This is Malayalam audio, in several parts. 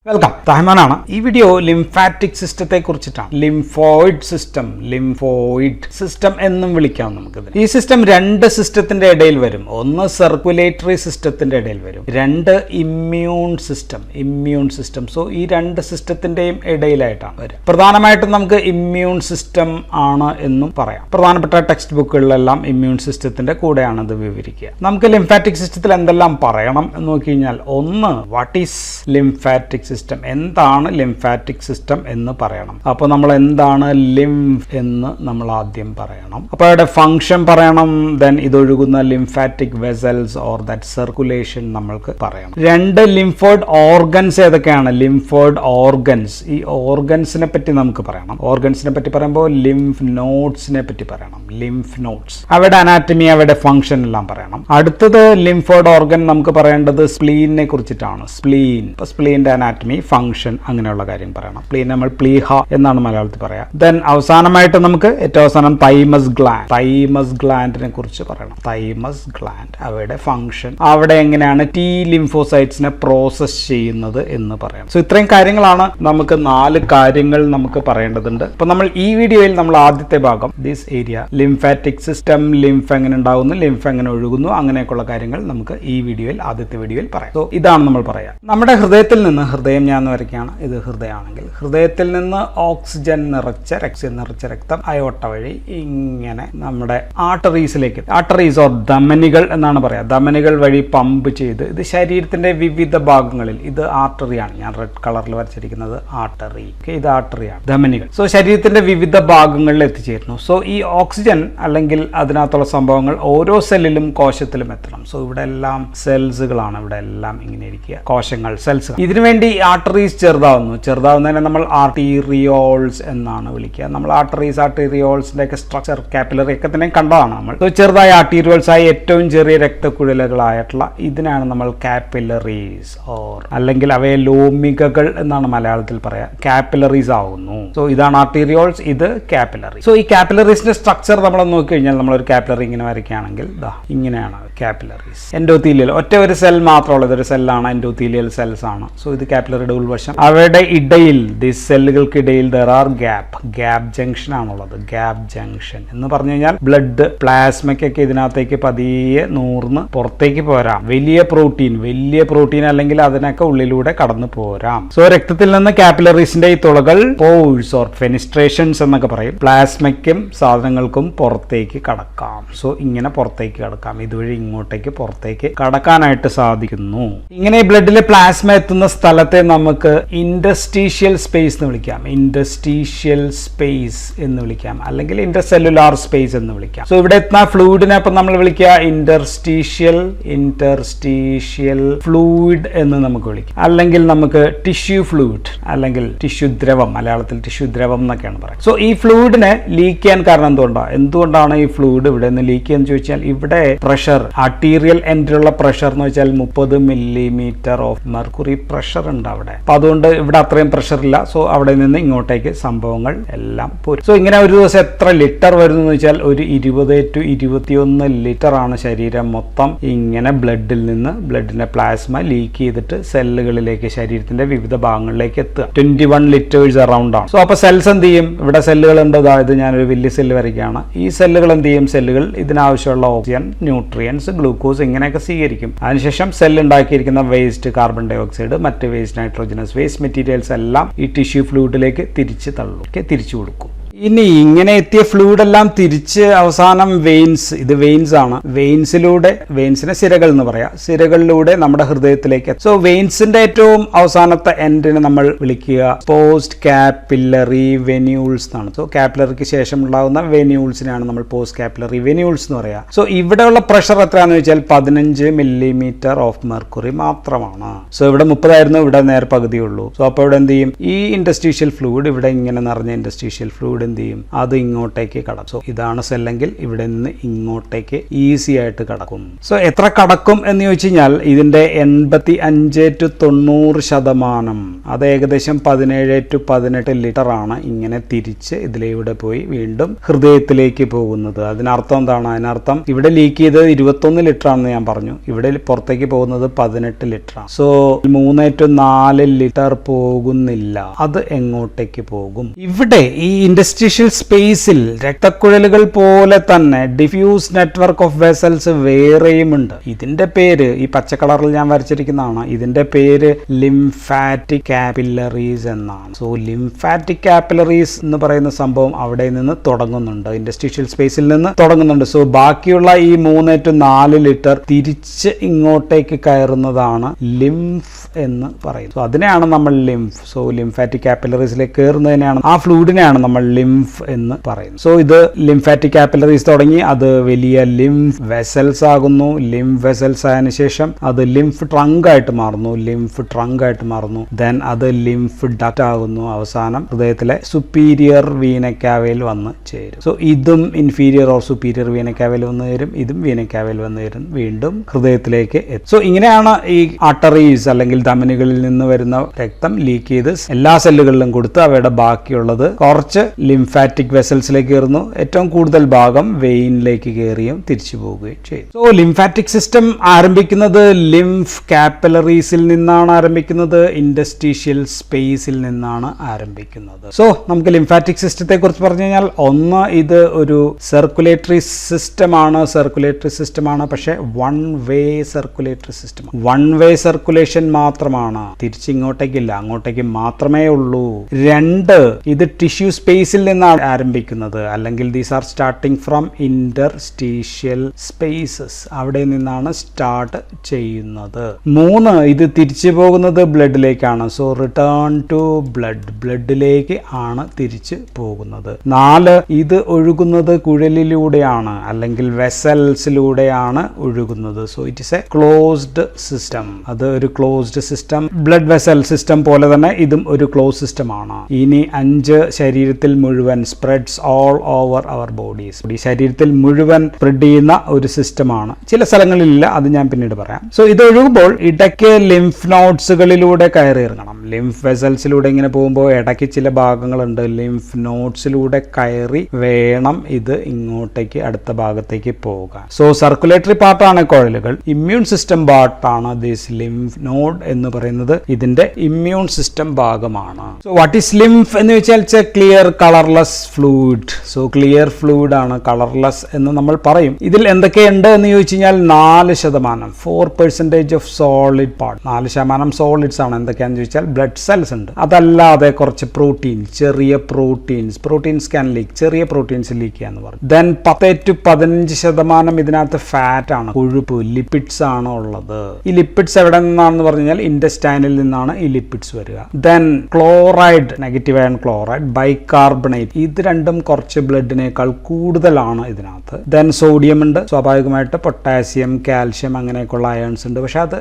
വെൽക്കം. റഹ്മാനാണ്. ഈ വീഡിയോ ലിംഫാറ്റിക് സിസ്റ്റത്തെ കുറിച്ചിട്ടാണ്. ലിംഫോയിഡ് സിസ്റ്റം എന്നും വിളിക്കാം നമുക്കിത്. ഈ സിസ്റ്റം രണ്ട് സിസ്റ്റത്തിന്റെ ഇടയിൽ വരും. ഒന്ന് സർക്കുലേറ്ററി സിസ്റ്റത്തിന്റെ ഇടയിൽ വരും, രണ്ട് ഇമ്മ്യൂൺ സിസ്റ്റം. സോ ഈ രണ്ട് സിസ്റ്റത്തിന്റെയും ഇടയിലായിട്ടാണ് വരും. പ്രധാനമായിട്ടും നമുക്ക് ഇമ്മ്യൂൺ സിസ്റ്റം ആണ് എന്നും പറയാം. പ്രധാനപ്പെട്ട ടെക്സ്റ്റ് ബുക്കുകളിലെല്ലാം ഇമ്മ്യൂൺ സിസ്റ്റത്തിന്റെ കൂടെയാണ് ഇത് വിവരിക്കുക. നമുക്ക് ലിംഫാറ്റിക് സിസ്റ്റത്തിൽ എന്തെല്ലാം പറയണം എന്ന് നോക്കി കഴിഞ്ഞാൽ, ഒന്ന്, വാട്ട് ഈസ് ലിംഫാറ്റിക് സിസ്റ്റം, എന്താണ് ലിംഫാറ്റിക് സിസ്റ്റം എന്ന് പറയണം. അപ്പോൾ നമ്മൾ എന്താണ് ലിംഫ് എന്ന് നമ്മൾ ആദ്യം പറയണം. അപ്പോൾ അവിടെ ഫംഗ്ഷൻ പറയണം. ദെൻ ഇതൊഴുകുന്ന lymphatic vessels or that circulation നമ്മൾക്ക് പറയണം. രണ്ട്, ലിംഫോയിഡ് ഓർഗൻസ് ഏതൊക്കെയാണ്? ലിംഫോയിഡ് ഓർഗൻസ്, ഈ ഓർഗൻസിനെ പറ്റി നമുക്ക് പറയണം. ഓർഗൻസിനെ പറ്റി പറയുമ്പോൾ ലിംഫ് നോഡ്സിനെ പറ്റി പറയണം. ലിംഫ് നോഡ്സ്, അവയുടെ അനാറ്റമി, അവയുടെ ഫംഗ്ഷൻ എല്ലാം പറയണം. അടുത്തത് ലിംഫോയിഡ് ഓർഗൻ നമുക്ക് പറയേണ്ടത് സ്പ്ലീനിനെ കുറിച്ചിട്ടാണ്. സ്പ്ലീനിന്റെ അനാറ്റമി, ഫംഗ്ഷൻ, അങ്ങനെയുള്ള കാര്യം പറയണം. സ്പ്ലീൻ നമ്മൾ പ്ലീഹ എന്നാണ് മലയാളത്തിൽ പറയാം. ദെൻ അവസാനമായിട്ട് നമുക്ക് ഏറ്റവും അവസാനം തൈമസ് ഗ്ലാൻഡിനെ കുറിച്ച് പറയണം. തൈമസ് ഗ്ലാൻഡ്, അവയുടെ ഫംഗ്ഷൻ, അവിടെ എങ്ങനെയാണ് ടി ലിംഫോസൈറ്റ്സിനെ പ്രോസസ് ചെയ്യുന്നത് എന്ന് പറയാം. സോ ഇത്രയും കാര്യങ്ങളാണ് നമുക്ക് 4 കാര്യങ്ങൾ നമുക്ക് പറയേണ്ടതുണ്ട്. അപ്പൊ നമ്മൾ ഈ വീഡിയോയിൽ നമ്മൾ ആദ്യത്തെ ഭാഗം, this area, lymphatic system, lymph എങ്ങനെ ഉണ്ടാകുന്നു, ലിംഫ് എങ്ങനെ ഒഴുകുന്നു, അങ്ങനെയൊക്കെയുള്ള കാര്യങ്ങൾ നമുക്ക് ഈ വീഡിയോയിൽ, ആദ്യത്തെ വീഡിയോയിൽ പറയാം. സോ ഇതാണ് നമ്മൾ പറയാം. നമ്മുടെ ഹൃദയത്തിൽ നിന്ന്, ഹൃദയം ഞാൻ വരയ്ക്കുകയാണ്, ഇത് ഹൃദയമാണെങ്കിൽ ഹൃദയത്തിൽ നിന്ന് ഓക്സിജൻ നിറച്ച രക്തം അയോട്ട വഴി ഇങ്ങനെ നമ്മുടെ ആർട്ടറീസിലേക്ക്, ആർട്ടറീസ് ഓർ ധമനികൾ എന്നാണ് പറയാം, ധമനികൾ വഴി പമ്പ് ചെയ്ത് ഇത് ശരീരത്തിന്റെ വിവിധ ഭാഗങ്ങളിൽ, ഇത് ആർട്ടറിയാണ്, ഞാൻ റെഡ് കളറിൽ വരച്ചിരിക്കുന്നത് ആർട്ടറി, ഇത് ആർട്ടറിയാണ്, ധമനികൾ. സോ ശരീരത്തിന്റെ വിവിധ ഭാഗങ്ങളിൽ എത്തിച്ചേരുന്നു. സോ ഈ ഓക്സിജൻ അല്ലെങ്കിൽ അതിനകത്തുള്ള സംഭവങ്ങൾ ഓരോ സെല്ലിലും, കോശത്തിലും എത്തണം. സോ ഇവിടെ എല്ലാം സെൽസുകളാണ്, ഇവിടെ എല്ലാം ഇങ്ങനെ ഇരിക്കുക, കോശങ്ങൾ, സെൽസ്. ഇതിനുവേണ്ടി ആർട്ടറീസ് ചെറുതാവുന്നതിനെ നമ്മൾ ആർട്ടീരിയോൾസ് എന്നാണ് വിളിക്കുക. നമ്മൾ ആർട്ടറീസിന്റെ ഒക്കെ സ്ട്രക്ചർ, കാപ്പിലറി ഒക്കെ തന്നെ കണ്ടതാണ് നമ്മൾ. ചെറുതായ ആർട്ടീരിയോൾസ് ആയി ഏറ്റവും ചെറിയ രക്തക്കുഴലുകളായിട്ടുള്ള ഇതിനാണ് നമ്മൾ കാപ്പിലറീസ് ഓർ അല്ലെങ്കിൽ അവയെ ലോമികകൾ എന്നാണ് മലയാളത്തിൽ പറയാം. കാപ്പിലറീസ് ആവുന്നു. സോ ഇതാണ് ആർട്ടീരിയോൾസ്, ഇത് കാപ്പിലറി. സോ ഈ കാപ്പിലറീസിന്റെ സ്ട്രക്ചർ നമ്മൾ നോക്കി കഴിഞ്ഞാൽ, നമ്മളൊരു കാപ്പിലറി ഇങ്ങനെ വരയ്ക്കുകയാണെങ്കിൽ ഇങ്ങനെയാണ് കാപ്പിലറീസ്. എൻഡോത്തീലിയൽ, ഒറ്റ ഒരു സെൽ മാത്രമുള്ളത് ഒരു സെല്ലാണ്, എൻഡോത്തീലിയൽ സെൽസ് ആണ്. സോ ഇത് കാപ്പിലറിയുടെ ഉൾവശം. അവയുടെ ഇടയിൽ, സെല്ലുകൾക്കിടയിൽ ദർ ആർ ഗ്യാപ്പ് ജംഗ്ഷൻ ആണുള്ളത്. ഗ്യാപ്പ് ജംഗ്ഷൻ എന്ന് പറഞ്ഞു കഴിഞ്ഞാൽ ബ്ലഡ്, പ്ലാസ്മയ്ക്കൊക്കെ ഇതിനകത്തേക്ക് പതിയെ നൂർന്ന് പുറത്തേക്ക് പോരാം. വലിയ പ്രോട്ടീൻ അല്ലെങ്കിൽ അതിനൊക്കെ ഉള്ളിലൂടെ കടന്നു പോരാം. സോ രക്തത്തിൽ നിന്ന് കാപ്പിലറീസിന്റെ ഈ തുളകൾ പോഴ്സ് ഓർ ഫെനിസ്ട്രേഷൻസ് എന്നൊക്കെ പറയും. പ്ലാസ്മയ്ക്കും സാധനങ്ങൾക്കും പുറത്തേക്ക് കടക്കാം. സോ ഇങ്ങനെ പുറത്തേക്ക് കടക്കാം, ഇതുവഴി ഇങ്ങോട്ടേക്ക് പുറത്തേക്ക് കടക്കാനായിട്ട് സാധിക്കുന്നു. ഇങ്ങനെ ബ്ലഡിലെ പ്ലാസ്മ എത്തുന്ന സ്ഥലത്തെ നമുക്ക് ഇന്റർസ്റ്റീഷ്യൽ സ്പേസ് എന്ന് വിളിക്കാം. അല്ലെങ്കിൽ ഇന്റർസെല്ലുലാർ സ്പേസ് എന്ന് വിളിക്കാം. സോ ഇവിടെ എത്തുന്ന ഫ്ലൂയിഡിനെ അപ്പം നമ്മൾ വിളിക്കുക ഇന്റർസ്റ്റീഷ്യൽ ഫ്ലൂയിഡ് എന്ന് നമുക്ക് വിളിക്കാം. അല്ലെങ്കിൽ നമുക്ക് ടിഷ്യൂ ഫ്ലൂയിഡ് അല്ലെങ്കിൽ ടിഷ്യൂ ദ്രവം, മലയാളത്തിൽ ടിഷ്യൂ ദ്രവം എന്നൊക്കെയാണ് പറയുന്നത്. സോ ഈ ഫ്ലൂയിഡിനെ ലീക്ക് ചെയ്യാൻ കാരണം എന്തുകൊണ്ടാണ് ഈ ഫ്ലൂയിഡ് ഇവിടെ നിന്ന് ലീക്ക് ചെയ്യാന്ന് ചോദിച്ചാൽ, ഇവിടെ പ്രഷർ, ആർട്ടീരിയൽ എൻഡിലുള്ള പ്രഷർ എന്ന് വെച്ചാൽ 30 മില്ലിമീറ്റർ ഓഫ് മെർക്കുറി പ്രഷർ ഉണ്ട് അവിടെ. അപ്പൊ അതുകൊണ്ട് ഇവിടെ അത്രയും പ്രഷർ ഇല്ല. സോ അവിടെ നിന്ന് ഇങ്ങോട്ടേക്ക് സംഭവങ്ങൾ എല്ലാം പോരും. സോ ഇങ്ങനെ ഒരു ദിവസം എത്ര ലിറ്റർ വരുന്നു എന്ന് വെച്ചാൽ ഒരു 20 to 21 ലിറ്റർ ആണ് ശരീരം മൊത്തം ഇങ്ങനെ ബ്ലഡിന്റെ പ്ലാസ്മ ലീക്ക് ചെയ്തിട്ട് സെല്ലുകളിലേക്ക്, ശരീരത്തിന്റെ വിവിധ ഭാഗങ്ങളിലേക്ക് എത്തുക. 21 ലിറ്റേഴ്സ് അറൗണ്ട് ആണ്. സോ അപ്പൊ സെൽസ് എന്ത് ചെയ്യും? ഇവിടെ സെല്ലുകൾ ഉണ്ട്. അതായത് ഞാനൊരു വലിയ സെല്ല് വരയ്ക്കുകയാണ്. ഈ സെല്ലുകൾ എന്ത് ചെയ്യും? സെല്ലുകൾ ഇതിനാവശ്യമുള്ള ഓക്സിജൻ, ന്യൂട്രിയൻസ്, ഗ്ലൂക്കോസ് ഇങ്ങനെയൊക്കെ സ്വീകരിക്കും. അതിനുശേഷം സെൽ ഉണ്ടാക്കിയിരിക്കുന്ന വേസ്റ്റ്, കാർബൺ ഡൈ ഓക്സൈഡ്, മറ്റ് വേസ്റ്റ്, നൈട്രോജനസ് വേസ്റ്റ് മെറ്റീരിയൽസ് എല്ലാം ഈ ടിഷ്യൂ ഫ്ലൂയിഡിലേക്ക് തിരിച്ചു കൊടുക്കും. ഇനി ഇങ്ങനെ എത്തിയ ഫ്ലൂയിഡ് എല്ലാം തിരിച്ച് അവസാനം വെയിൻസ്, ഇത് വെയിൻസ് ആണ്, വെയിൻസിനെ സിരകൾ എന്ന് പറയാം, സിരകളിലൂടെ നമ്മുടെ ഹൃദയത്തിലേക്ക്. സോ വെയിൻസിന്റെ ഏറ്റവും അവസാനത്തെ എൻഡിനെ നമ്മൾ വിളിക്കുക പോസ്റ്റ് കാപ്പിലറി വെന്യൂൾസ് എന്നാണ്. സോ കാപ്പിലറിക്ക് ശേഷം ഉണ്ടാകുന്ന വെന്യൂൾസിനാണ് നമ്മൾ പോസ്റ്റ് കാപ്പിലറി വെന്യൂൾസ് എന്ന് പറയാം. സോ ഇവിടെയുള്ള പ്രഷർ എത്രയാണെന്ന് വെച്ചാൽ 15 മില്ലിമീറ്റർ ഓഫ് മെർക്കുറി മാത്രമാണ്. സോ ഇവിടെ 30 ആയിരുന്നു, ഇവിടെ നേരെ പകുതിയുള്ളൂ. സോ അപ്പോൾ ഇവിടെ എന്ത് ചെയ്യും? ഈ ഇൻഡസ്ട്രീഷ്യൽ ഫ്ലൂയിഡ്, ഇവിടെ ഇങ്ങനെ നിറഞ്ഞ ഇൻഡസ്ട്രീഷ്യൽ ഫ്ലൂയിഡ് ഫ്ലൂയിഡ് എന്ത് ചെയ്യും, അത് ഇങ്ങോട്ടേക്ക് കടക്കും. സോ ഇതാണ് സെല്ലെങ്കിൽ ഇവിടെ നിന്ന് ഇങ്ങോട്ടേക്ക് ഈസി ആയിട്ട് കടക്കും. സോ എത്ര കടക്കും എന്ന് ചോദിച്ചു കഴിഞ്ഞാൽ ഇതിന്റെ 85 to 90% അത് ഏകദേശം 17 to 18 ലിറ്റർ ആണ് ഇങ്ങനെ തിരിച്ച് ഇതിലൂടെ പോയി വീണ്ടും ഹൃദയത്തിലേക്ക് പോകുന്നത്. അതിനർത്ഥം എന്താണ്? അതിനർത്ഥം ഇവിടെ ലീക്ക് ചെയ്തത് 21 ലിറ്റർ ആണെന്ന് ഞാൻ പറഞ്ഞു, ഇവിടെ പുറത്തേക്ക് പോകുന്നത് 18 ലിറ്റർ ആണ്. സോ 3 to 4 ലിറ്റർ പോകുന്നില്ല. അത് എങ്ങോട്ടേക്ക് പോകും? ഇവിടെ ഈ ഇൻഡസ്ട്രിയൽ സ്പേസിൽ രക്തക്കുഴലുകൾ പോലെ തന്നെ ഡിഫ്യൂസ് നെറ്റ്വർക്ക് ഓഫ് വെസൽസ് വേറെയുമുണ്ട്. ഇതിന്റെ പേര് ഈ പച്ച കളറിൽ ഞാൻ വരച്ചിരിക്കുന്നതാണ്. ഇതിന്റെ പേര് ലിംഫാറ്റിക് കാപ്പിലറീസ് എന്നാണ്. സോ ലിംഫാറ്റിക് കാപ്പിലറീസ് എന്ന് പറയുന്ന സംഭവം അവിടെ നിന്ന് തുടങ്ങുന്നുണ്ട്, ഇൻഡസ്ട്രിയൽ സ്പേസിൽ നിന്ന് തുടങ്ങുന്നുണ്ട്. സോ ബാക്കിയുള്ള ഈ 3 to 4 ലിറ്റർ തിരിച്ച് ഇങ്ങോട്ടേക്ക് കയറുന്നതാണ് ലിംഫ് എന്ന് പറയുന്നത്. സോ അതിനെയാണ് നമ്മൾ ലിംഫ്. സോ ലിംഫാറ്റിക് കാപ്പിലറീസിലേക്ക് കയറുന്നതിനെയാണ്, ആ ഫ്ലൂയിഡിനെയാണ് നമ്മൾ ലിംഫ് എന്ന് പറയുന്നത്. സോ ഇത് ലിംഫാറ്റിക് കാപ്പിലറീസ് തുടങ്ങി അത് വലിയ ലിംഫ് വെസൽസ് ആകുന്നു. ലിംഫ് വെസൽസ് ആയതിനു ശേഷം അത് ലിംഫ് ട്രങ്ക് ആയിട്ട് മാറുന്നു. ദെൻ അത് ലിംഫ് ഡക്റ്റ് ആകുന്നു. അവസാനം ഹൃദയത്തിലെ സുപ്പീരിയർ വീനക്കാവയിൽ വന്ന് ചേരും. സോ ഇതും ഇൻഫീരിയർ ഓർ സുപ്പീരിയർ വീനക്കാവയിൽ വന്ന് ചേരും, ഇതും വീനക്കാവയിൽ വന്ന് ചേരും, വീണ്ടും ഹൃദയത്തിലേക്ക് എത്തും. സോ ഇങ്ങനെയാണ് ഈ ആർട്ടറീസ് അല്ലെങ്കിൽ ധമനികളിൽ നിന്ന് വരുന്ന രക്തം ലീക്ക് ചെയ്ത് എല്ലാ സെല്ലുകളിലും കൊടുത്ത് അവയുടെ ബാക്കിയുള്ളത് കുറച്ച് ലിംഫാറ്റിക് വെസൽസിലേക്ക് കയറുന്നു. ഏറ്റവും കൂടുതൽ ഭാഗം വെയിനിലേക്ക് കയറിയും തിരിച്ചു പോവുകയും ചെയ്യും. സോ ലിംഫാറ്റിക് സിസ്റ്റം ആരംഭിക്കുന്നത് ലിംഫ് കാപ്പിലറീസിൽ നിന്നാണ് ആരംഭിക്കുന്നത്, ഇൻഡസ്ട്രീഷ്യൽ സ്പേസിൽ നിന്നാണ് ആരംഭിക്കുന്നത്. സോ നമുക്ക് ലിംഫാറ്റിക് സിസ്റ്റത്തെ കുറിച്ച് പറഞ്ഞു കഴിഞ്ഞാൽ, ഒന്ന് ഇത് ഒരു സർക്കുലേറ്ററി സിസ്റ്റമാണ്, പക്ഷേ one way circulatory system, one way circulation മാത്രമാണ്, തിരിച്ചിങ്ങോട്ടേക്കില്ല, അങ്ങോട്ടേക്ക് മാത്രമേ ഉള്ളൂ. 2, ഇത് ടിഷ്യൂ സ്പേസിൽ നിന്നാണ് ആരംഭിക്കുന്നത്, അല്ലെങ്കിൽ these are starting from interstitial spaces, അവിടെ നിന്നാണ് സ്റ്റാർട്ട് ചെയ്യുന്നത്. 3, ഇത് തിരിച്ചു പോകുന്നത് ബ്ലഡിലേക്കാണ്. സോ റിട്ടേൺ ടു ബ്ലഡിലേക്ക് ആണ് തിരിച്ചു പോകുന്നത്. 4, ഇത് ഒഴുകുന്നത് കുഴലിലൂടെയാണ് അല്ലെങ്കിൽ വെസൽസിലൂടെയാണ് ഒഴുകുന്നത്. So it is A closed system. അത് ഒരു closed system, blood vessel system പോലെ തന്നെ ഇതും ഒരു ക്ലോസ് സിസ്റ്റം ആണ്. ഇനി 5, ശരീരത്തിൽ മുഴുവൻ സ്പ്രെഡ്സ് ഓൾ ഓവർ അവർ ബോഡീസ്. ഈ ശരീരത്തിൽ മുഴുവൻ സ്പ്രെഡ് ചെയ്യുന്ന ഒരു സിസ്റ്റമാണ്. ചില സ്ഥലങ്ങളിലില്ല, അത് ഞാൻ പിന്നീട് പറയാം. സോ ഇത് ഒഴുകുമ്പോൾ ഇടയ്ക്ക് ലിംഫ് നോട്ട്സുകളിലൂടെ കയറി ഇറങ്ങണം. ലിംഫ് വെസൽസിലൂടെ ഇങ്ങനെ പോകുമ്പോൾ ഇടയ്ക്ക് ചില ഭാഗങ്ങളുണ്ട്, ലിംഫ് നോട്ട്സിലൂടെ കയറി വേണം ഇത് ഇങ്ങോട്ടേക്ക് അടുത്ത ഭാഗത്തേക്ക് പോകാൻ. സോ സർക്കുലേറ്ററി പാർട്ടാണ് കുഴലുകൾ, ഇമ്മ്യൂൺ സിസ്റ്റം പാർട്ടാണ് ദിസ് ലിംഫ് നോഡ് എന്ന് പറയുന്നത്, ഇതിന്റെ ഇമ്മ്യൂൺ സിസ്റ്റം ഭാഗമാണ്. സോ വാട്ട് ഈസ് ലിംഫ് എന്ന് വെച്ചാൽ clear colourless fluid. So clear fluid ആണ്, കളർലെസ് എന്ന് നമ്മൾ പറയും. ഇതിൽ എന്തൊക്കെയുണ്ട് എന്ന് ചോദിച്ചു കഴിഞ്ഞാൽ 4%, 4% ഓഫ് സോളിഡ് പാർട്ട്, 4% സോളിഡ്സ് ആണ്. എന്തൊക്കെയാണെന്ന് ചോദിച്ചാൽ ബ്ലഡ് സെൽസ് ഉണ്ട്, അതല്ലാതെ കുറച്ച് പ്രോട്ടീൻ, ചെറിയ പ്രോട്ടീൻസ് ക്യാൻ ലീക്ക്, ചെറിയ പ്രോട്ടീൻസ് ലീക്ക് ചെയ്യാന്ന് പറയും. ദെൻ 10 to 15% ഇതിനകത്ത് ഫാറ്റ് ആണ്, കൊഴുപ്പ്, ലിപ്പിഡ്സ് ആണ് ഉള്ളത്. ഈ ലിപ്പിഡ്സ് എവിടെ നിന്നാണെന്ന് പറഞ്ഞു കഴിഞ്ഞാൽ ഇൻഡസ്റ്റൈനിൽ നിന്നാണ് ഈ ലിപ്പിഡ്സ് വരിക. Then chloride, negative iron chloride, bicarbonate, ഇത് രണ്ടും കുറച്ച് ബ്ലഡിനേക്കാൾ കൂടുതലാണ് ഇതിനകത്ത്. ദെൻ സോഡിയം ഉണ്ട്, സ്വാഭാവികമായിട്ട് പൊട്ടാസ്യം, കാൽഷ്യം അങ്ങനെയൊക്കെയുള്ള അയൺസ് ഉണ്ട്, പക്ഷെ അത്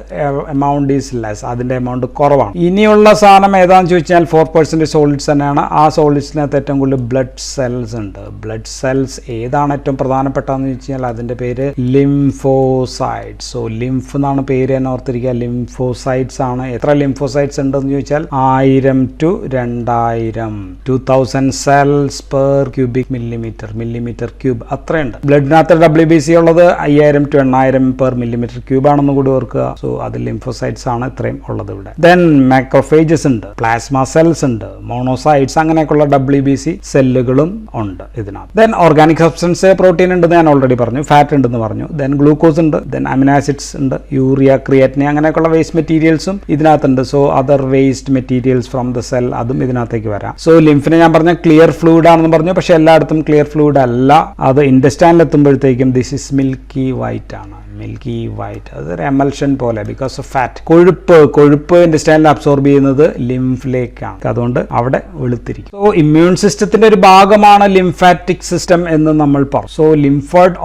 എമൗണ്ട് ഈസ് ലെസ്, അതിന്റെ എമൗണ്ട് കുറവാണ്. ഇനിയുള്ള സാധനം ഏതാണെന്ന് ചോദിച്ചാൽ 4% സോളിഡ്സ് തന്നെയാണ്. ആ സോളിഡ്സിനകത്ത് ഏറ്റവും കൂടുതൽ ബ്ലഡ് സെൽസ് ഉണ്ട്. ബ്ലഡ് സെൽസ് ഏതാണ് ഏറ്റവും പ്രധാനപ്പെട്ടതെന്ന് ചോദിച്ചു കഴിഞ്ഞാൽ അതിന്റെ പേര് ലിംഫോസൈറ്റ്സ്. സോ ലിംഫ് എന്നാണ് പേര് തന്നെ ഓർത്തിരിക്കുക, ലിംഫോസൈറ്റ്സ് ആണ്. എത്ര ലിംഫോസൈറ്റ്സ് ഉണ്ടെന്ന് ചോദിച്ചാൽ 1000 to 2000 cells per cubic millimeter cube, അത്രയുണ്ട്. ബ്ലഡിനകത്ത് WBC ഉള്ളത് 5000 to 8000 പെർ മില്ലിമീറ്റർ ക്യൂബ് ആണെന്ന് കൂടി ഓർക്കുക. സോ അത് ലിംഫോസൈറ്റ്സ് ആണ് ഇത്രയും ഉള്ളത് ഇവിടെ. ദെൻ മാക്രോഫേജസ് ഉണ്ട്, പ്ലാസ്മ സെൽസ് ഉണ്ട്, മോണോസൈറ്റ്സ്, അങ്ങനെയൊക്കെയുള്ള WBC സെല്ലുകളും ഉണ്ട് ഇതിനകത്ത്. ദെൻ ഓർഗാനിക് സബ്സ്റ്റൻസ്, പ്രോട്ടീൻ ഉണ്ടെന്ന് ഞാൻ ഓൾറെഡി പറഞ്ഞു, ഫാറ്റ് ഉണ്ടെന്ന് പറഞ്ഞു. ദെൻ ഗ്ലൂക്കോസ് ഉണ്ട്, ദെൻ അമിനോ ആസിഡ്സ് ഉണ്ട്, യൂറിയ, ക്രിയാറ്റിൻ, അങ്ങനെയൊക്കെയുള്ള വേസ്റ്റ് മെറ്റീരിയൽസും ഇതിനകത്തുണ്ട്. So other waste materials from the cell, അതും ഇതിനകത്തേക്ക് വരാം. സോ ലിംഫിനെ ഞാൻ പറഞ്ഞ ക്ലിയർ ഫ്ലൂയിഡ് ആണെന്ന് പറഞ്ഞു, പക്ഷെ എല്ലായിടത്തും ക്ലിയർ ഫ്ലൂയിഡ് അല്ല. അത് ഇൻഡസ്റ്റൈനിൽ എത്തുമ്പോഴത്തേക്കും ദിസ് ഇസ് മിൽക്കി വൈറ്റ് ആണ്. മിൽക്കി വൈറ്റ്, അതൊരു എമൽഷൻ പോലെ ബിക്കോസ് ഓഫ് ഫാറ്റ്. കൊഴുപ്പ് ഇൻറ്റെസ്റ്റൈനിൽ അബ്സോർബ് ചെയ്യുന്നത് ലിംഫിലേക്കാണ്, അതുകൊണ്ട് അവിടെ വെളുത്തിരിക്കും. സോ ഇമ്മ്യൂൺ സിസ്റ്റത്തിന്റെ ഒരു ഭാഗമാണ് ലിംഫാറ്റിക് സിസ്റ്റം എന്ന് നമ്മൾ പറഞ്ഞു. So lymphoid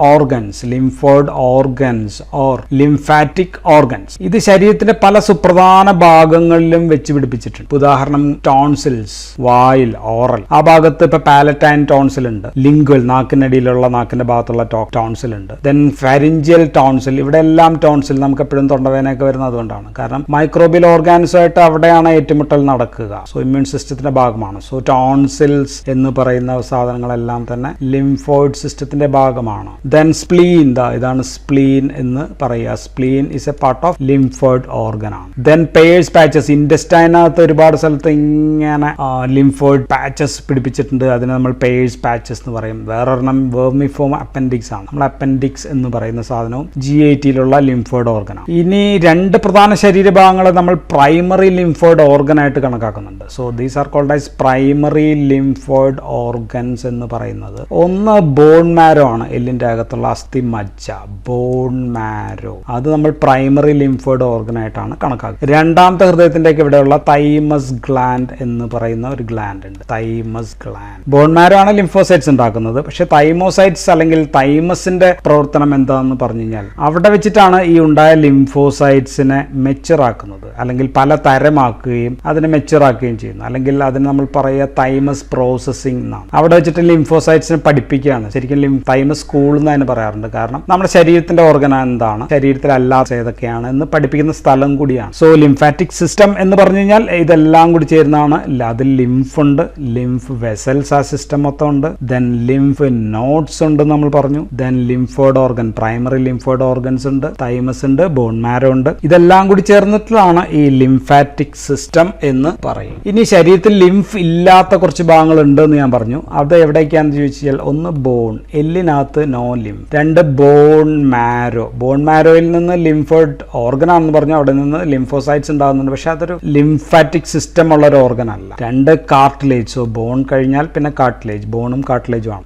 organs or lymphatic organs ഇത് ശരീരത്തിന്റെ പല സുപ്രധാന ഭാഗങ്ങളിലും വെച്ച് പിടിപ്പിച്ചിട്ടുണ്ട്. ഉദാഹരണം ടോൺസിൽസ്, വായിൽ, ഓറൽ, ആ ഭാഗത്ത് ഇപ്പൊ പാലറ്റൈൻ ടോൺസിൽ ഉണ്ട്. ലിംഗ്വൽ, നാക്കിനടിയിലുള്ള നാക്കിന്റെ ഭാഗത്തുള്ള ടോൺസിൽ ഉണ്ട്. ദെൻ ഫാരിഞ്ചിയൽ ടോൺസിൽ, ഇവിടെ എല്ലാം ടോൺസിൽ, നമുക്ക് എപ്പോഴും തൊണ്ടവേനയൊക്കെ വരുന്നത് അതുകൊണ്ടാണ്. കാരണം മൈക്രോബിയൽ ഓർഗാൻസുമായിട്ട് അവിടെയാണ് ഏറ്റുമുട്ടൽ നടക്കുക. സോ ഇമ്മ്യൂൺ സിസ്റ്റത്തിന്റെ ഭാഗമാണ്. സോ ടോൺസിൽസ് എന്ന് പറയുന്ന സാധനങ്ങളെല്ലാം തന്നെ ലിംഫോയിഡ് സിസ്റ്റത്തിന്റെ ഭാഗമാണ്. ദെൻ സ്പ്ലീൻ, ഇതാണ് സ്പ്ലീൻ എന്ന് പറയുക. Spleen is A part of lymphoid organ ആണ്. ദെൻ പേഴ്സ് പാച്ചസ്, ഇൻറ്റെസ്റ്റൈനകത്ത് ഒരുപാട് സ്ഥലത്ത് ഇങ്ങനെ ലിംഫോയിഡ് പാച്ചസ് പിടിപ്പിച്ചിട്ടുണ്ട്. അതിന് നമ്മൾ പേഴ്സ് പാച്ചസ് എന്ന് പറയും. വേറൊരെണ്ണം വെർമിഫോം അപ്പൻഡിക്സ് ആണ്. നമ്മൾ അപ്പൻഡിക്സ് എന്ന് പറയുന്ന സാധനവും GIT-യിലുള്ള ലിംഫോയിഡ് ഓർഗനാണ്. ഇനി രണ്ട് പ്രധാന ശരീരഭാഗങ്ങളെ നമ്മൾ പ്രൈമറി ലിംഫോയിഡ് ഓർഗൻ ആയിട്ട് കണക്കാക്കുന്നുണ്ട്. So these are called as primary lymphoid organs എന്ന് പറയുന്നത്. ഒന്ന് ബോൺ മാരോ ആണ്, എല്ലിന്റെ അകത്തുള്ള അസ്ഥി മജ്ജ, ബോൺ മാരോ, അത് നമ്മൾ പ്രൈമറി ലിംഫോയിഡ് ഓർഗൻ ആയിട്ടാണ് കണക്കാക്കുന്നത്. രണ്ടാമത്തെ ഹൃദയത്തിന്റെ ഇവിടെയുള്ള തൈമസ് ഗ്ലാൻഡ് എന്ന് പറയുന്ന ഒരു ഗ്ലാൻഡ് ഉണ്ട്, തൈമസ് ഗ്ലാൻഡ്. ബോൺ മാരോ ആണ് ലിംഫോസൈറ്റ്സ് ഉണ്ടാക്കുന്നത്. പക്ഷെ തൈമോസൈറ്റ്സ് അല്ലെങ്കിൽ തൈമസിന്റെ പ്രവർത്തനം എന്താണെന്ന് പറഞ്ഞു കഴിഞ്ഞാൽ അവിടെ വെച്ചിട്ടാണ് ഈ ഉണ്ടായ ലിംഫോസൈറ്റ്സിനെ മെച്ചുർ ആക്കുന്നത്, അല്ലെങ്കിൽ പല തരമാക്കുകയും അതിനെ മെച്ചുർ ആക്കുകയും ചെയ്യുന്നു. അല്ലെങ്കിൽ അതിന് നമ്മൾ പറയുക തൈമസ് പ്രോസസ്സിംഗ് എന്നാണ്. അവിടെ വെച്ചിട്ട് ലിംഫോസൈറ്റ്സിനെ പഠിപ്പിക്കുകയാണ്. ശരിക്കും തൈമസ് സ്കൂൾ എന്ന് അതിന് പറയാറുണ്ട്. കാരണം നമ്മുടെ ശരീരത്തിന്റെ ഓർഗൻ എന്താണ്, ശരീരത്തിൽ അല്ലാത്ത ഏതൊക്കെയാണ് എന്ന് പഠിപ്പിക്കുന്ന സ്ഥലം കൂടിയാണ്. സോ ലിംഫാറ്റിക് സിസ്റ്റം എന്ന് പറഞ്ഞു കഴിഞ്ഞാൽ ഇതെല്ലാം കൂടി ചേരുന്നതാണ്. അതിൽ ലിംഫ് ഉണ്ട്, ലിംഫ് വെസൽസ് ആ സിസ്റ്റം മൊത്തം ഉണ്ട്. ദെൻ ലിംഫ് നോഡ്സ് ഉണ്ട് നമ്മൾ പറഞ്ഞു. Then lymphoid organ, primary lymphoid organs ഉണ്ട്, തൈമസ് ഉണ്ട്, ബോൺ മാരോ ഉണ്ട്. ഇതെല്ലാം കൂടി ചേർന്നിട്ടുള്ളതാണ് ഈ ലിംഫാറ്റിക് സിസ്റ്റം എന്ന് പറയും. ഇനി ശരീരത്തിൽ ലിംഫ് ഇല്ലാത്ത കുറച്ച് ഭാഗങ്ങൾ ഉണ്ട് എന്ന് ഞാൻ പറഞ്ഞു. അത് എവിടേക്കാണെന്ന് ചോദിച്ചാൽ ഒന്ന് ബോൺ, എല്ലിനകത്ത് നോ ലിംഫ്. രണ്ട് ബോൺ മാരോ, ബോൺ മാരോയിൽ നിന്ന് ലിംഫോയിഡ് ഓർഗൻ ആണെന്ന് പറഞ്ഞു, അവിടെ നിന്ന് ലിംഫോസൈറ്റ്സ് ഉണ്ടാകുന്നുണ്ട്. പക്ഷെ അതൊരു ലിംഫാറ്റിക് സിസ്റ്റം ഉള്ള ഒരു ഓർഗൻ അല്ല. രണ്ട് കാർട്ടിലേജ്, സോ ബോൺ കഴിഞ്ഞാൽ പിന്നെ കാർട്ടിലേജ്, ബോണും കാർട്ടിലേജും ആണ്.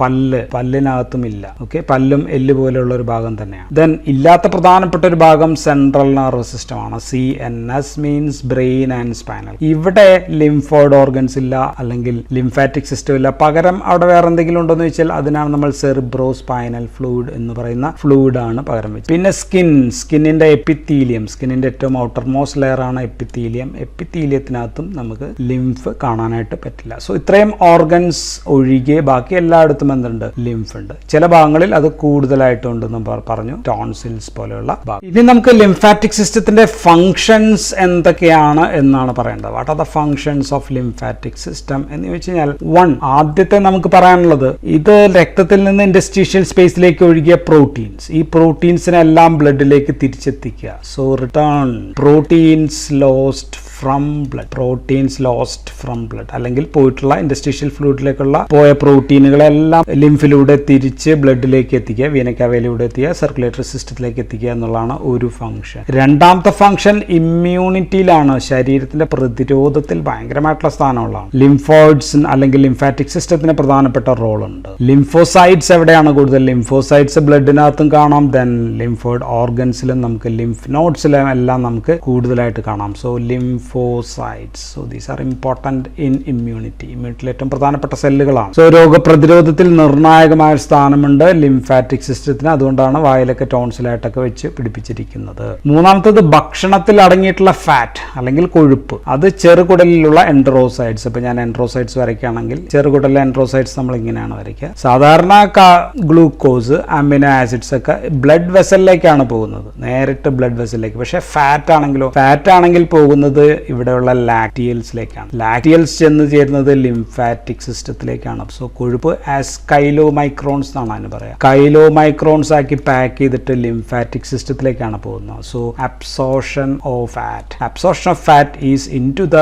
പല്ലിനകത്തും ഇല്ല. ഓക്കെ, പല്ലും എല്ല് പോലെയുള്ള ഒരു ഭാഗം തന്നെയാണ്. ദെൻ ഇല്ലാത്ത പ്രധാനപ്പെട്ട ഒരു ഭാഗം സെൻട്രൽ നെർവസ് സിസ്റ്റം ആണ്. CNS means brain and spinal. ഇവിടെ ലിംഫോയിഡ് ഓർഗൻസ് ഇല്ല, അല്ലെങ്കിൽ ലിംഫാറ്റിക് സിസ്റ്റം ഇല്ല. പകരം അവിടെ വേറെ എന്തെങ്കിലും ഉണ്ടോന്ന് ചോദിച്ചാൽ അതിനാണ് നമ്മൾ സെറിബ്രോ സ്പൈനൽ ഫ്ലൂയിഡ് എന്ന് പറയുന്ന ഫ്ലൂയിഡ് ആണ് പകരം വെച്ചത്. പിന്നെ സ്കിന്നിന്റെ എപ്പിത്തീലിയം, സ്കിന്നിന്റെ ഏറ്റവും ഔട്ടർ മോസ്റ്റ് ലെയർ ആണ് എപ്പിത്തീലിയം. എപ്പിത്തീലിയത്തിനകത്തും നമുക്ക് ലിംഫ് കാണാനായിട്ട് പറ്റില്ല. സോ ഇത്രയും ഓർഗൻസ് ഒഴികെ ബാക്കി എല്ലായിടത്തും എന്തുണ്ട്, ലിംഫ് ഉണ്ട്. ചില ഭാഗങ്ങളിൽ അത് കൂടുതലായിട്ടുണ്ടെന്ന് പറഞ്ഞു, ടോൺസിൽസ് പോലെയുള്ള ഭാഗം. ഇനി നമുക്ക് ലിംഫാറ്റിക് സിസ്റ്റത്തിന്റെ ഫങ്ഷൻസ് എന്തൊക്കെയാണ് എന്നാണ് പറയേണ്ടത്. What are the functions of lymphatic system എന്ന് ചോദിച്ചു കഴിഞ്ഞാൽ, ആദ്യത്തെ നമുക്ക് പറയാനുള്ളത്, ഇത് രക്തത്തിൽ നിന്ന് ഇൻഡസ്ട്രീഷ്യൽ സ്പേസിലേക്ക് ഒഴുകിയ പ്രോട്ടീൻസ്, ഈ പ്രോട്ടീൻസിനെല്ലാം ബ്ലഡിലേക്ക് തിരിച്ചെത്തിക്കുക. So return proteins lost from blood, അല്ലെങ്കിൽ പോയിട്ടുള്ള ഇൻഡസ്ട്രീഷ്യൽ ഫ്ലൂയിഡിലേക്കുള്ള പോയ പ്രോട്ടീനുകളെല്ലാം ലിംഫിലൂടെ തിരിച്ച് ബ്ലഡിലേക്ക് എത്തിക്കുക, വീനക്കവയിലൂടെ എത്തിക്കുക, സർക്കുലേറ്ററി സിസ്റ്റത്തിലേക്ക് എത്തിക്കുക എന്നുള്ളതാണ് ഒരു ഫംഗ്ഷൻ. രണ്ടാമത്തെ ഫംഗ്ഷൻ ഇമ്മ്യൂണിറ്റിയിലാണ്, ശരീരത്തിന്റെ പ്രതിരോധത്തിൽ ഭയങ്കരമായിട്ടുള്ള സ്ഥാനമുള്ളതാണ്. ലിംഫോയിഡ്സ് അല്ലെങ്കിൽ ലിംഫാറ്റിക് സിസ്റ്റത്തിന് പ്രധാനപ്പെട്ട റോൾ ഉണ്ട്. ലിംഫോസൈറ്റ്സ് എവിടെയാണ് കൂടുതൽ? ലിംഫോസൈറ്റ്സ് ബ്ലഡിനകത്തും കാണാം. ദെൻ ലിംഫോയിഡ് ഓർഗൻസിലും നമുക്ക് ലിംഫ് നോഡ്സിലും എല്ലാം നമുക്ക് കൂടുതലായിട്ട് കാണാം. So lymphocytes, so these are important in immunity. ഇമ്മ്യൂണിറ്റിയിൽ ഏറ്റവും പ്രധാനപ്പെട്ട സെല്ലുകളാണ്. സോ രോഗപ്രതിരോധത്തിൽ നിർണായകമായ സ്ഥാനമുണ്ട് ലിംഫാറ്റിക് സിസ്റ്റത്തിന്. അതുകൊണ്ടാണ് വായിലൊക്കെ ടോൺസിലായിട്ടൊക്കെ വെച്ച് പിടിപ്പിച്ചിരിക്കുന്നത്. മൂന്നാമത്തത് ഭക്ഷണത്തിൽ അടങ്ങിയിട്ടുള്ള ഫാറ്റ് അല്ലെങ്കിൽ കൊഴുപ്പ്, അത് ചെറുകുടലിലുള്ള എൻഡ്രോസൈറ്റ്സ്. ഇപ്പൊ ഞാൻ എൻഡ്രോസൈറ്റ്സ് വരയ്ക്കുകയാണെങ്കിൽ ചെറുകുടലിലെ എൻഡ്രോസൈറ്റ്സ് നമ്മൾ ഇങ്ങനെയാണ് വരയ്ക്കുക. സാധാരണ ഗ്ലൂക്കോസ്, അമിനോ ആസിഡ്സ് ഒക്കെ ബ്ലഡ് വെസലിലേക്കാണ് പോകുന്നത്, നേരിട്ട് ബ്ലഡ് വെസലിലേക്ക്. പക്ഷെ ഫാറ്റ് ആണെങ്കിൽ പോകുന്നത് ഇവിടെയുള്ള ലാക്റ്റിയൽസിലേക്കാണ്. ലാക്റ്റിയൽസ് ചെന്ന് ചേരുന്നത് ലിംഫാറ്റിക് സിസ്റ്റത്തിലേക്കാണ്. സോ കൊഴുപ്പ് ആസ് കൈലോമൈക്രോൺസ് എന്നാണ് അതിന് പറയാം. കൈലോമൈക്രോൺസ് ആക്കി പാക്ക് ചെയ്തിട്ട് ലിംഫാറ്റിക് സിസ്റ്റത്തിലേക്കാണ് പോകുന്നത്. So absorption of fat is in to the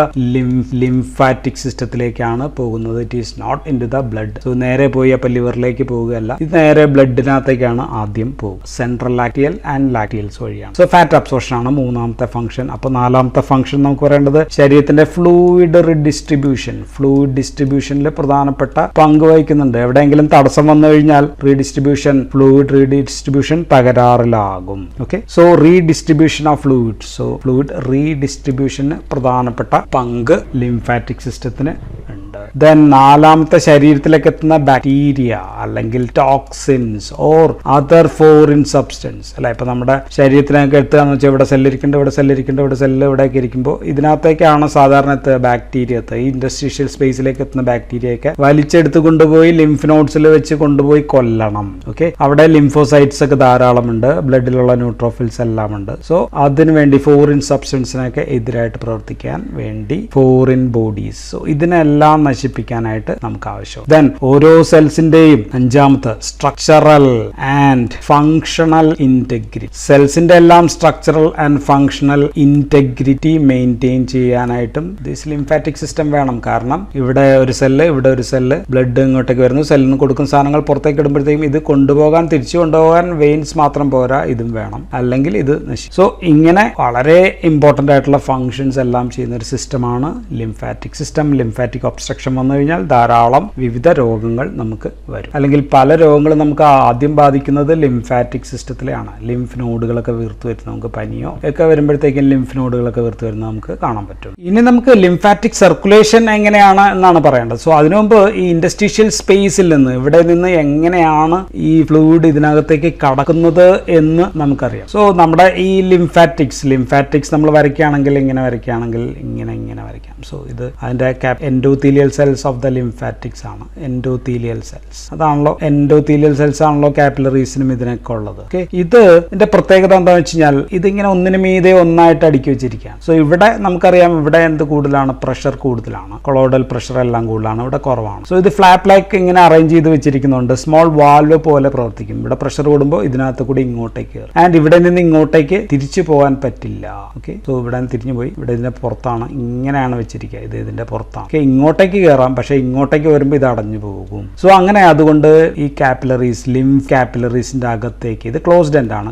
lymphatic സിസ്റ്റത്തിലേക്കാണ് പോകുന്നത്. It is not in to the blood. So നേരെ പോയി അപ്പൊ ലിവറിലേക്ക് പോവുകയല്ല, ഇത് നേരെ ബ്ലഡിനകത്തേക്കാണ് ആദ്യം പോകുക. സെൻട്രൽ ലാക്റ്റിയൽ ആൻഡ് ലാക്റ്റിയൽസ് വഴിയാണ്. സോ ഫാറ്റ് അബ്സോർഷൻ ആണ് മൂന്നാമത്തെ ഫംഗ്ഷൻ. അപ്പൊ നാലാമത്തെ ഫംഗ്ഷൻ നമുക്ക് പറയേണ്ടത് ശരീരത്തിന്റെ ഫ്ലൂയിഡ് ഡിസ്ട്രിബ്യൂഷനിൽ പ്രധാനപ്പെട്ട പങ്ക് വഹിക്കുന്നുണ്ട്. എവിടെയെങ്കിലും തടസ്സം വന്നു കഴിഞ്ഞാൽ ഫ്ലൂയിഡ് റീഡിസ്ട്രിബ്യൂഷൻ തകരാറുണ്ട്. തകരാറിലാകും. Okay, so redistribution of fluid. So fluid റീഡിസ്ട്രിബ്യൂഷന് പ്രധാനപ്പെട്ട പങ്ക് ലിംഫാറ്റിക് സിസ്റ്റത്തിന് ഉണ്ട്. ദെൻ നാലാമത്തെ ശരീരത്തിലേക്ക് എത്തുന്ന ബാക്ടീരിയ അല്ലെങ്കിൽ toxins or other foreign substance അല്ല. ഇപ്പൊ നമ്മുടെ ശരീരത്തിലേക്ക് എത്തുകയെന്ന് വെച്ചാൽ ഇവിടെ സെല്ലിരിക്കേണ്ട, ഇവിടെ സെല്ലിരിക്കേണ്ട, ഇവിടെ സെല്ല് ഇവിടെയൊക്കെ ഇരിക്കുമ്പോൾ ഇതിനകത്തേക്കാണ് സാധാരണ എത്തുക ബാക്ടീരിയ എത്തുക. ഈ ഇൻഡസ്ട്രീഷ്യൽ സ്പേസിലേക്ക് എത്തുന്ന ബാക്ടീരിയയൊക്കെ വലിച്ചെടുത്ത് കൊണ്ടുപോയി ലിംഫ് നോഡ്സിൽ വെച്ച് കൊണ്ടുപോയി കൊല്ലണം. ഓക്കെ, അവിടെ ലിംഫോസൈറ്റ്സ് ഒക്കെ ധാരാളമുണ്ട്, ബ്ലഡിലുള്ള ന്യൂട്രോഫിൽസ് എല്ലാം ഉണ്ട്. സോ അതിനു വേണ്ടി ഫോറിൻ സബ്സ്റ്റൻസിനൊക്കെ എതിരായിട്ട് പ്രവർത്തിക്കാൻ വേണ്ടി ഫോറിൻ ബോഡീസ്, സോ ഇതിനെല്ലാം നശിപ്പിക്കാനായിട്ട് നമുക്ക് ആവശ്യം. ദെൻ ഓരോ സെൽസിന്റെയും അഞ്ചാമത്തെ സ്ട്രക്ചറൽ ആൻഡ് ഫങ്ഷണൽ ഇന്റഗ്രിറ്റി. സെൽസിന്റെ എല്ലാം structural and functional integrity maintain ചെയ്യാനായിട്ടും ദിസ് ലിംഫാറ്റിക് സിസ്റ്റം വേണം. കാരണം ഇവിടെ ഒരു സെല്ല്, ഇവിടെ ഒരു സെല്ല്, ബ്ലഡ് ഇങ്ങോട്ടേക്ക് വരുന്നു, സെല്ലിന് കൊടുക്കുന്ന സാധനങ്ങൾ പുറത്തേക്ക് ഇടുമ്പോഴത്തേക്കും ഇത് കൊണ്ടുപോകാൻ, തിരിച്ചു കൊണ്ടുപോകാൻ വെയിൻസ് മാത്രം പോരാ, ഇതും വേണം, അല്ലെങ്കിൽ ഇത് നശിക്കും. സോ ഇങ്ങനെ വളരെ ഇമ്പോർട്ടൻ്റ് ആയിട്ടുള്ള ഫങ്ഷൻസ് എല്ലാം ചെയ്യുന്ന ഒരു സിസ്റ്റമാണ് ലിംഫാറ്റിക് സിസ്റ്റം. ലിംഫാറ്റിക് ഒബ്സ്ട്രക്ഷൻ വന്നു കഴിഞ്ഞാൽ ധാരാളം വിവിധ രോഗങ്ങൾ നമുക്ക് വരും, അല്ലെങ്കിൽ പല രോഗങ്ങളും നമുക്ക് ആദ്യം ബാധിക്കുന്നത് ലിംഫാറ്റിക് സിസ്റ്റത്തിലാണ്. ലിംഫ് നോഡുകളൊക്കെ വീർത്ത് വരുന്നത്, നമുക്ക് പനിയോ ഒക്കെ വരുമ്പോഴത്തേക്കും ലിംഫ് നോഡുകളൊക്കെ വീർത്ത് വരുന്നത് നമുക്ക് കാണാൻ പറ്റും. ഇനി നമുക്ക് ലിംഫാറ്റിക് സർക്കുലേഷൻ എങ്ങനെയാണ് എന്നാണ് പറയേണ്ടത്. സോ അതിനു മുമ്പ് ഈ ഇൻഡസ്ട്രീഷ്യൽ സ്പേസിൽ നിന്ന്, ഇവിടെ നിന്ന് എങ്ങനെയാണ് ഈ ഫ്ലൂയിഡ് ഇതിനകത്തേക്ക് കടക്കുന്നത് എന്ന് നമുക്കറിയാം. സോ നമ്മുടെ ഈ ലിംഫാറ്റിക്സ് നമ്മൾ വരയ്ക്കുകയാണെങ്കിൽ ഇങ്ങനെ വരയ്ക്കുകയാണെങ്കിൽ ഇങ്ങനെ വരയ്ക്കാം. സോ ഇത് അതിന്റെ endothelial cells of the lymphatics ആണ്. എൻഡോത്തീലിയൽ സെൽസ് അതാണല്ലോ, എൻഡോത്തീലിയൽ സെൽസ് ആണല്ലോ കാപ്പിലറീസിനും ഇതിനൊക്കെ ഉള്ളത്. ഓക്കെ, ഇതിന്റെ പ്രത്യേകത എന്താണെന്ന് വെച്ച് കഴിഞ്ഞാൽ ഇതിങ്ങനെ ഒന്നിനു മീതെ ഒന്നായിട്ട് അടുക്കി വെച്ചിരിക്കുകയാണ്. സോ ഇവിടെ നമുക്കറിയാം, ഇവിടെ എന്ത് കൂടുതലാണ്, പ്രഷർ കൂടുതലാണ്, കൊളോയിഡൽ പ്രഷർ എല്ലാം കൂടുതലാണ്, ഇവിടെ കുറവാണ്. സോ ഇത് ഫ്ലാപ്പ് ലൈക്ക് ഇങ്ങനെ അറേഞ്ച് ചെയ്ത് വെച്ചിരിക്കുന്നുണ്ട്, സ്മോൾ വാൽവ് പോലെ പ്രവർത്തിക്കും. ഇവിടെ പ്രഷർ കൂടുമ്പോൾ ഇതിനകത്ത് കൂടി ഇങ്ങോട്ടേക്ക് കയറും, ആൻഡ് ഇവിടെ നിന്ന് ഇങ്ങോട്ടേക്ക് തിരിച്ചു പോകാൻ പറ്റില്ല. ഓക്കെ, സോ ഇവിടെ തിരിഞ്ഞു പോയി, ഇവിടെ ഇതിന്റെ പുറത്താണ്, ഇങ്ങനെയാണ് വെച്ചിരിക്കുക, ഇത് ഇതിന്റെ പുറത്താണ്. ഓക്കെ, ഇങ്ങോട്ടേക്ക് കയറാം, പക്ഷെ ഇങ്ങോട്ടേക്ക് വരുമ്പോൾ ഇത് അടഞ്ഞു പോകും. സോ അങ്ങനെ അതുകൊണ്ട് ഈ കാപ്പിലറീസ്, ലിംഫ് കാപ്പിലറീസിന്റെ അകത്തേക്ക്, ഇത് ക്ലോസ്ഡ് എൻഡ് ആണ്,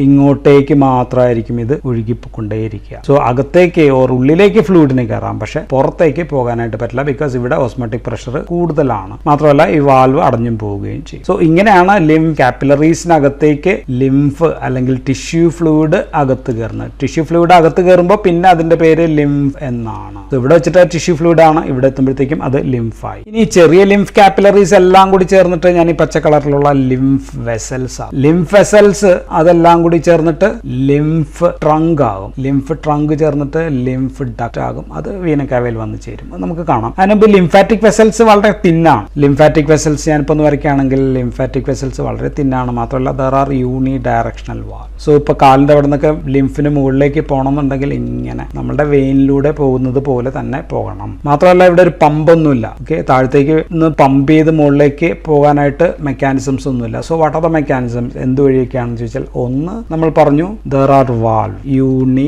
ഇങ്ങോട്ടേക്ക് മാത്രമായിരിക്കും ഇത് ഒഴുകിക്കൊണ്ടേയിരിക്കുക. സോ അകത്തേക്ക് ഓർ ഉള്ളിലേക്ക് ഫ്ലൂയിഡിന് കയറാം, പക്ഷെ പുറത്തേക്ക് പോകാനായിട്ട് പറ്റില്ല, ബിക്കോസ് ഇവിടെ ഓസ്മോട്ടിക് പ്രഷർ കൂടുതലാണ്. മാത്രമല്ല ഈ വാൽവ് അടഞ്ഞും പോവുകയും ചെയ്യും. സോ ഇങ്ങനെയാണ് ലിംഫ് കാപ്പിലറീസിനകത്തേക്ക് ലിംഫ് അല്ലെങ്കിൽ ടിഷ്യൂ ഫ്ലൂയിഡ് അകത്ത് കയറുന്നത്. ടിഷ്യൂ ഫ്ലൂയിഡ് അകത്ത് കയറുമ്പോൾ പിന്നെ അതിന്റെ പേര് ലിംഫ് എന്നാണ്. ഇവിടെ വെച്ചിട്ട് ടിഷ്യൂ ഫ്ലൂയിഡ് ആണ്, ഇവിടെ എത്തുമ്പോഴത്തേക്കും അത് ലിംഫായി. ഇനി ചെറിയ ലിംഫ് കാപ്പിലറീസ് എല്ലാം കൂടി ചേർന്നിട്ട് ഞാൻ ഈ പച്ച കളറിലുള്ള ലിംഫ് വെസൽസ് ആണ്. ലിംഫ് വെസൽസ് അതെല്ലാം കൂടി ചേർന്നിട്ട് ലിംഫ് ട്രങ്ക് ആകും. ലിംഫ് ട്രങ്ക് ചേർന്നിട്ട് ലിംഫ് ഡക്റ്റ് ആകും. അത് വീന കാവയിൽ വന്ന് ചേരും, അത് നമുക്ക് കാണാം. അതിനുമ്പ് ലിംഫാറ്റിക് വെസൽസ് വളരെ തിന്നാണ്. ലിംഫാറ്റിക് വെസൽസ് ഞാനിപ്പോൾ ഒന്ന് വരയ്ക്കുകയാണെങ്കിൽ ലിംഫാറ്റിക് വെസൽസ് വളരെ തിന്നാണ്. മാത്രമല്ല there are uni directional wall. So ഇപ്പൊ കാലിന്റെ അവിടെ നിന്നൊക്കെ ലിംഫിന് മുകളിലേക്ക് പോകണമെന്നുണ്ടെങ്കിൽ ഇങ്ങനെ നമ്മുടെ വെയിനിലൂടെ പോകുന്നത് പോലെ തന്നെ പോകണം. മാത്രമല്ല ഇവിടെ ഒരു പമ്പൊന്നുമില്ല. ഓക്കെ, താഴത്തേക്ക് പമ്പ് ചെയ്ത് മുകളിലേക്ക് പോകാനായിട്ട് മെക്കാനിസംസ് ഒന്നുമില്ല. So what are the mechanisms, എന്ത് വഴിയൊക്കെയാണെന്ന് ചോദിച്ചാൽ, ഒന്ന് നമ്മൾ പറഞ്ഞു there are valve, uni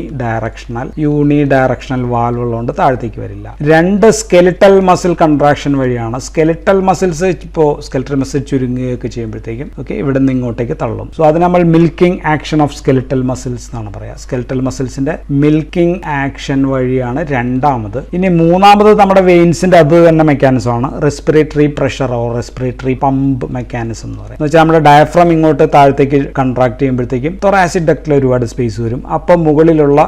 directional valve ഉള്ളതുകൊണ്ട് താഴത്തേക്ക് വരില്ല. രണ്ട് സ്കെലിറ്റൽ മസിൽ കൺട്രാക്ഷൻ വഴിയാണ്. സ്കെലിറ്റൽ മസിൽസ് ഇപ്പോൾ സ്കെലിറ്റൽ മസിൽ ചുരുങ്ങുകയൊക്കെ ചെയ്യുമ്പോഴത്തേക്കും ഓക്കെ ഇവിടെ നിന്ന് ഇങ്ങോട്ടേക്ക് തള്ളും. സോ അത് നമ്മൾ milking action of skeletal muscles എന്നാണ് പറയുക. സ്കെലിറ്റൽ മസിൽസിന്റെ മിൽക്കിംഗ് ആക്ഷൻ വഴിയാണ് രണ്ടാമത്. ഇനി മൂന്നാമത് നമ്മുടെ വെയിൻസിന്റെ അത് തന്നെ മെക്കാനിസം ആണ്, respiratory pressure or respiratory pump mechanism എന്ന് പറയുന്നത്. വെച്ചാൽ നമ്മുടെ ഡയഫ്രം ഇങ്ങോട്ട് താഴത്തേക്ക് കൺട്രാക്ട് ചെയ്യുമ്പോഴത്തേക്കും തൊറാസിക് ഡക്റ്റിൽ ഒരുപാട് സ്പേസ് വരും. അപ്പം മുകളിലുള്ള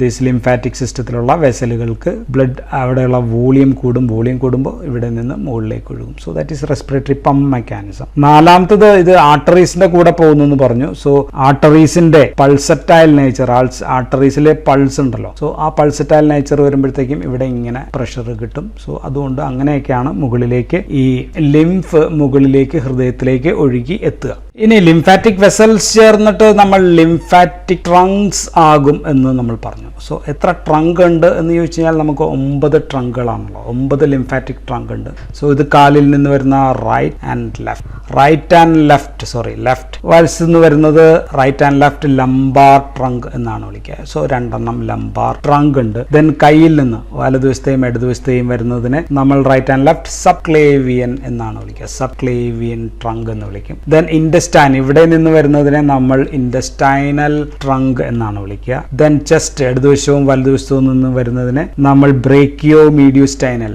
ദിസ് ലിംഫാറ്റിക് സിസ്റ്റത്തിലുള്ള വെസലുകൾക്ക് ബ്ലഡ് അവിടെയുള്ള വോളിയം കൂടുമ്പോൾ ഇവിടെ നിന്ന് മുകളിലേക്ക് ഒഴുകും. So that is respiratory pump mechanism. നാലാമത്തത് ഇത് ആർട്ടറീസിന്റെ കൂടെ പോകുന്നു എന്ന് പറഞ്ഞു. സോ ആർട്ടറീസിന്റെ പൾസറ്റൈൽ നേച്ചർ, ആർട്ടറീസിലെ പൾസ് ഉണ്ടല്ലോ, സോ ആ പൾസറ്റൈൽ നേച്ചർ വരുമ്പോഴത്തേക്കും ഇവിടെ ഇങ്ങനെ പ്രഷർ കിട്ടും. സോ അതുകൊണ്ട് അങ്ങനെയൊക്കെയാണ് മുകളിലേക്ക് ഈ ലിംഫ് മുകളിലേക്ക് ഹൃദയത്തിലേക്ക് ഒഴുകി എത്തുക. ഇനി ലിംഫാറ്റിക് വെസൽസ് ചേർന്നിട്ട് നമ്മൾ ലിംഫാറ്റിക് ട്രങ്ക്സ് ആകും എന്ന് നമ്മൾ പറഞ്ഞു. സോ എത്ര ട്രങ്ക് ഉണ്ട് എന്ന് ചോദിച്ചു കഴിഞ്ഞാൽ നമുക്ക് 9 ട്രങ്കുകളാണല്ലോ, 9 ലിംഫാറ്റിക് ട്രങ്ക് ഉണ്ട്. സോ ഇത് കാലിൽ നിന്ന് വരുന്ന റൈറ്റ് ആൻഡ് ലെഫ്റ്റ് വൽസ് എന്ന് വരുന്നത് right and left lumbar trunk എന്നാണ് വിളിക്കുക. സോ 2 ലംബാർ ട്രങ്ക് ഉണ്ട്. ദെൻ കയ്യിൽ നിന്ന് വലതുവശത്തെയും ഇടതുവശത്തെയും വരുന്നതിനെ നമ്മൾ റൈറ്റ് ആൻഡ് ലെഫ്റ്റ് സബ്ക്ലേവിയൻ എന്നാണ് വിളിക്കുക, സബ്ക്ലേവിയൻ ട്രങ്ക് എന്ന് വിളിക്കും. ദെൻ ഇൻഡസ്റ്റൈൻ, ഇവിടെ നിന്ന് വരുന്നതിനെ നമ്മൾ ഇൻഡസ്റ്റൈനൽ ട്രങ്ക് എന്നാണ് വിളിക്കുക. ദെൻ ചെസ്റ്റ്, ഇടതുവശവും വലതുവശവും നിന്ന് വരുന്നതിനെ നമ്മൾ ബ്രേക്കിയോ മീഡിയസ്റ്റൈനൽ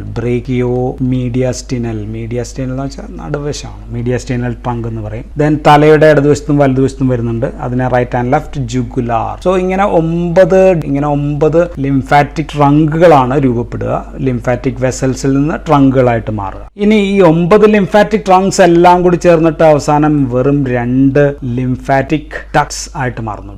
എന്ന് വെച്ചാൽ നടുവശമാണ്, മീഡിയസ്റ്റൈനൽ ട്രങ്ക് എന്ന് പറയും. ദെൻ തലയുടെ ഇവിടെ ഇടതുവശത്തും വലതുവശത്തും വരുന്നുണ്ട്. അതിനെ right and left jugular. So ഇങ്ങനെ 9 ലിംഫാറ്റിക് ട്രങ്കുകളാണ് രൂപപ്പെടുക. ലിംഫാറ്റിക് വെസൽസിൽ നിന്ന് ട്രങ്കുകളായിട്ട് മാറുക. ഇനി ഈ 9 ലിംഫാറ്റിക് ട്രങ്ക്സ് എല്ലാം കൂടി ചേർന്നിട്ട് അവസാനം വെറും 2 ലിംഫാറ്റിക് ഡക്ട്സ് ആയിട്ട് മാറുന്നു.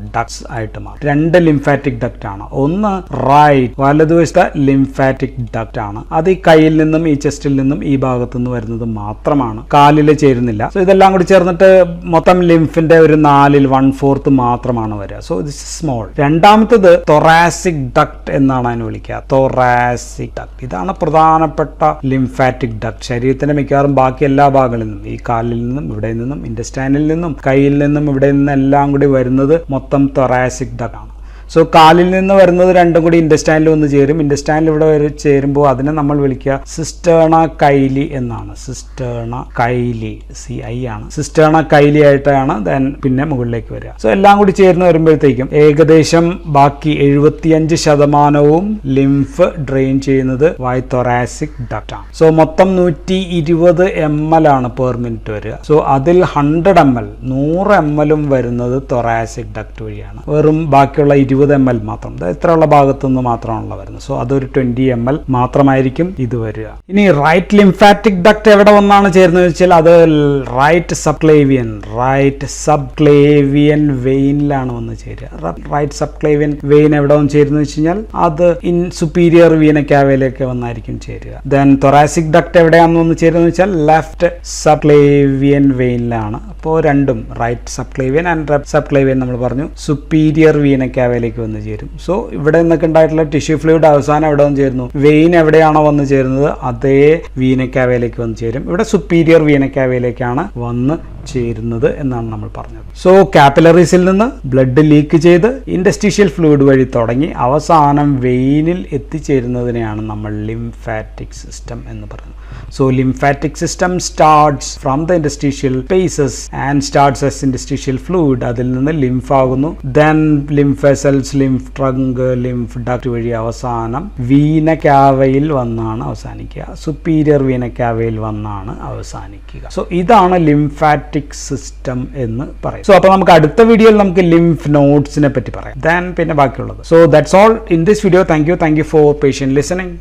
2 ലിംഫാറ്റിക് ഡക്റ്റ് ആണ്. ഒന്ന് റൈറ്റ് വലതുവശത്തെ ലിംഫാറ്റിക് ഡക്റ്റ് ആണ്. അത് ഈ കയ്യിൽ നിന്നും ഈ ചെസ്റ്റിൽ നിന്നും ഈ ഭാഗത്തു നിന്ന് വരുന്നത് മാത്രമാണ്, കാലിൽ ചേരുന്നില്ല. സോ ഇതെല്ലാം കൂടി ചേർന്നിട്ട് മൊത്തം ലിംഫിന്റെ ഒരു 1/4 മാത്രമാണ് വരിക. So this is small. രണ്ടാമത്തത് തൊറാസിക് ഡക്റ്റ് എന്നാണ് അതിന് വിളിക്കുക. തൊറാസിക് ഡക്റ്റ് ഇതാണ് പ്രധാനപ്പെട്ട ലിംഫാറ്റിക് ഡക്റ്റ്. ശരീരത്തിന്റെ മിക്കവാറും ബാക്കി എല്ലാ ഭാഗങ്ങളിൽ നിന്നും, ഈ കാലിൽ നിന്നും ഇവിടെ നിന്നും ഇൻറ്റസ്റ്റൈനിൽ നിന്നും കയ്യിൽ നിന്നും ഇവിടെ നിന്നും എല്ലാം കൂടി വരുന്നത് മൊത്തം തൊറാസിക് ഡക്റ്റ് ആണ്. സോ കാലിൽ നിന്ന് വരുന്നത് രണ്ടും കൂടി ഇൻറ്റസ്റ്റൈനിൽ വന്ന് ചേരും. ഇൻറ്റസ്റ്റൈനിൽ ഇവിടെ ചേരുമ്പോൾ അതിനെ നമ്മൾ വിളിക്കുക സിസ്റ്റേണ കൈലി എന്നാണ്. സിസ്റ്റേണ കൈലി CI ആണ്. സിസ്റ്റേണ കൈലി ആയിട്ടാണ് പിന്നെ മുകളിലേക്ക് വരിക. സോ എല്ലാം കൂടി ചേർന്ന് വരുമ്പോഴത്തേക്കും ഏകദേശം ബാക്കി 75% ലിംഫ് ഡ്രെയിൻ ചെയ്യുന്നത് തൊറാസിക് ഡക്റ്റ് ആണ്. സോ മൊത്തം 120 ml ആണ് പെർ മിനിറ്റ് വരിക. സോ അതിൽ 100 ml വരുന്നത് തൊറാസിക് ഡക്റ്റ് വഴിയാണ്. വെറും ബാക്കിയുള്ള 20 ml മാത്രം, ഇത്രയുള്ള ഭാഗത്തു നിന്ന് മാത്രമാണല്ലോ വരുന്നത്. സോ അതൊരു 20 ml മാത്രമായിരിക്കും ഇത് വരിക. ഇനി റൈറ്റ് ലിംഫാറ്റിക് ഡക്റ്റ് എവിടെ വന്നാണ് ചേരുന്നത് വെച്ചാൽ അത് റൈറ്റ് സബ്ക്ലേവിയൻ വെയിനിലാണ് വന്ന് ചേരുക. റൈറ്റ് സബ്ക്ലേവിയൻ വെയിൻ എവിടെ വന്ന് ചേരുന്നത് വെച്ച് കഴിഞ്ഞാൽ അത് സുപ്പീരിയർ വീന കാവയിലേക്ക് വന്നായിരിക്കും ചേരുക. ദെൻ തൊറാസിക് ഡക്റ്റ് എവിടെയാണെന്ന് വന്ന് ചേരുന്നത് വെച്ചാൽ ലെഫ്റ്റ് സബ്ക്ലേവിയൻ വെയിനിലാണ്. അപ്പോൾ രണ്ടും right subclavian and left subclavian നമ്മൾ പറഞ്ഞു സുപ്പീരിയർ വീന കാവയിലേക്ക് വന്ന് ചേരും. സോ ഇവിടെ നിന്നൊക്കെ ഉണ്ടായിട്ടുള്ള ടിഷ്യൂ ഫ്ലൂയിഡ് അവസാനം എവിടെ വന്ന് ചേരുന്നു? വെയിൻ എവിടെയാണോ വന്ന് ചേരുന്നത് അതേ വീനക്കാവയിലേക്ക് വന്ന് ചേരും. ഇവിടെ സുപ്പീരിയർ വീനക്കാവയിലേക്കാണ് വന്ന് ചേരുന്നത് എന്നാണ് നമ്മൾ പറഞ്ഞത്. സോ കാപ്പിലറീസിൽ നിന്ന് ബ്ലഡ് ലീക്ക് ചെയ്ത് ഇൻഡസ്ട്രീഷ്യൽ ഫ്ലൂയിഡ് വഴി തുടങ്ങി അവസാനം വെയിനിൽ എത്തിച്ചേരുന്നതിനെയാണ് നമ്മൾ ലിംഫാറ്റിക് സിസ്റ്റം എന്ന് പറയുന്നത്. So lymphatic system starts from the interstitial spaces and starts as interstitial fluid. അതിൽ നിന്ന് ലിംഫ് ആകുന്നു. Then lymph vessels, lymph trunk, lymph duct വഴി അവസാനം വീന കാവയിൽ വന്നാണ് അവസാനിക്കുക. സുപ്പീരിയർ വീന കാവയിൽ വന്നാണ് അവസാനിക്കുക. സോ ഇതാണ് ലിംഫാറ്റിക് സിസ്റ്റം എന്ന് പറയും. സോ അപ്പോൾ നമുക്ക് അടുത്ത വീഡിയോയിൽ നമുക്ക് ലിംഫ് നോഡ്സിനെ പറ്റി പറയാം. Then പിന്നെ ബാക്കിയുള്ളത്. So that's all in this video. Thank you for patient listening.